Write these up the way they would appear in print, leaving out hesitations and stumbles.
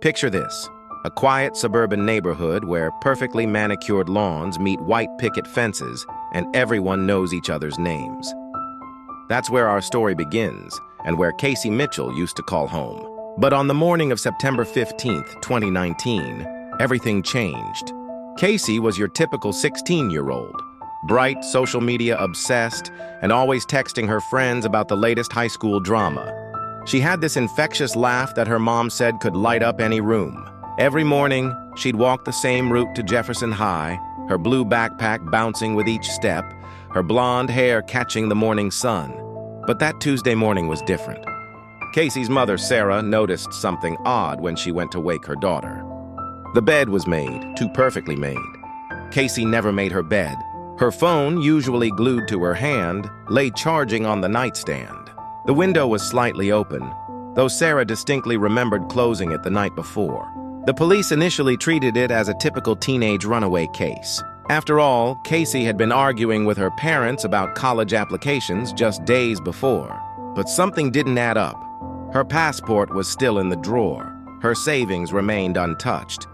Picture this: a quiet suburban neighborhood where perfectly manicured lawns meet white picket fences and everyone knows each other's names. That's where our story begins, and where Kacey Mitchell used to call home. But on the morning of September 15th, 2019, everything changed. Kacey was your typical 16-year-old, bright, social media obsessed, and always texting her friends about the latest high school drama. She had this infectious laugh that her mom said could light up any room. Every morning, she'd walk the same route to Jefferson High, her blue backpack bouncing with each step, her blonde hair catching the morning sun. But that Tuesday morning was different. Kacey's mother, Sarah, noticed something odd when she went to wake her daughter. The bed was made, too perfectly made. Kacey never made her bed. Her phone, usually glued to her hand, lay charging on the nightstand. The window was slightly open, though Sarah distinctly remembered closing it the night before. The police initially treated it as a typical teenage runaway case. After all, Kacey had been arguing with her parents about college applications just days before. But something didn't add up. Her passport was still in the drawer. Her savings remained untouched.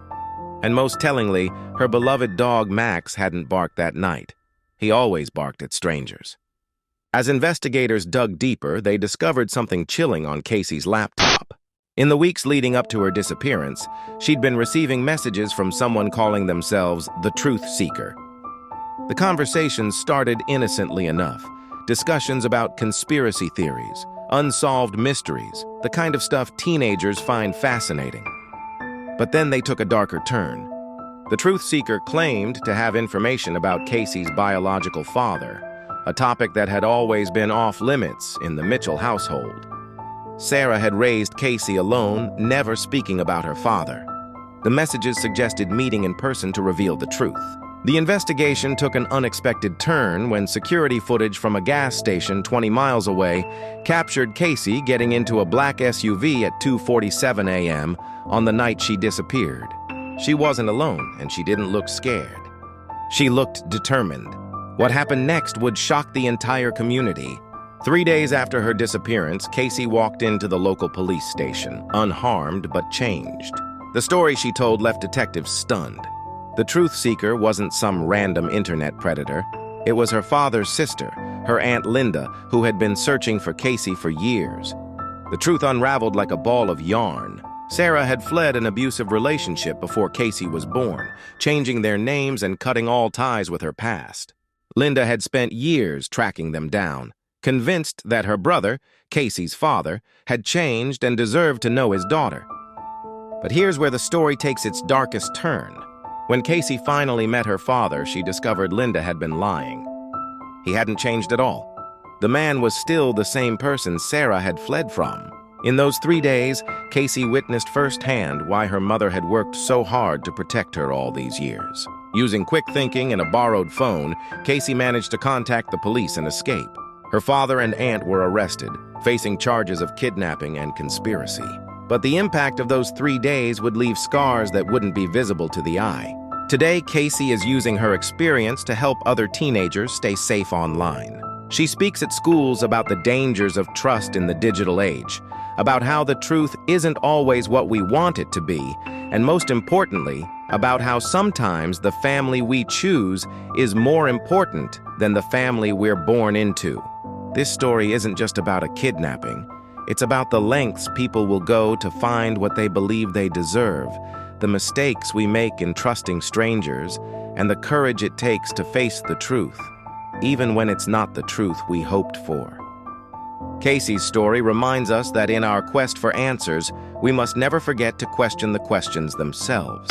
And most tellingly, her beloved dog Max hadn't barked that night. He always barked at strangers. As investigators dug deeper, they discovered something chilling on Kacey's laptop. In the weeks leading up to her disappearance, she'd been receiving messages from someone calling themselves the Truth Seeker. The conversations started innocently enough. Discussions about conspiracy theories, unsolved mysteries, the kind of stuff teenagers find fascinating. But then they took a darker turn. The Truth Seeker claimed to have information about Kacey's biological father, a topic that had always been off-limits in the Mitchell household. Sarah had raised Kacey alone, never speaking about her father. The messages suggested meeting in person to reveal the truth. The investigation took an unexpected turn when security footage from a gas station 20 miles away captured Kacey getting into a black SUV at 2:47 a.m. on the night she disappeared. She wasn't alone, and she didn't look scared. She looked determined. What happened next would shock the entire community. 3 days after her disappearance, Kacey walked into the local police station, unharmed but changed. The story she told left detectives stunned. The Truth Seeker wasn't some random internet predator. It was her father's sister, her Aunt Linda, who had been searching for Kacey for years. The truth unraveled like a ball of yarn. Sarah had fled an abusive relationship before Kacey was born, changing their names and cutting all ties with her past. Linda had spent years tracking them down, convinced that her brother, Kacey's father, had changed and deserved to know his daughter. But here's where the story takes its darkest turn. When Kacey finally met her father, she discovered Linda had been lying. He hadn't changed at all. The man was still the same person Sarah had fled from. In those 3 days, Kacey witnessed firsthand why her mother had worked so hard to protect her all these years. Using quick thinking and a borrowed phone, Kacey managed to contact the police and escape. Her father and aunt were arrested, facing charges of kidnapping and conspiracy. But the impact of those 3 days would leave scars that wouldn't be visible to the eye. Today, Kacey is using her experience to help other teenagers stay safe online. She speaks at schools about the dangers of trust in the digital age, about how the truth isn't always what we want it to be, and most importantly, about how sometimes the family we choose is more important than the family we're born into. This story isn't just about a kidnapping. It's about the lengths people will go to find what they believe they deserve, the mistakes we make in trusting strangers, and the courage it takes to face the truth, even when it's not the truth we hoped for. Kacey's story reminds us that in our quest for answers, we must never forget to question the questions themselves.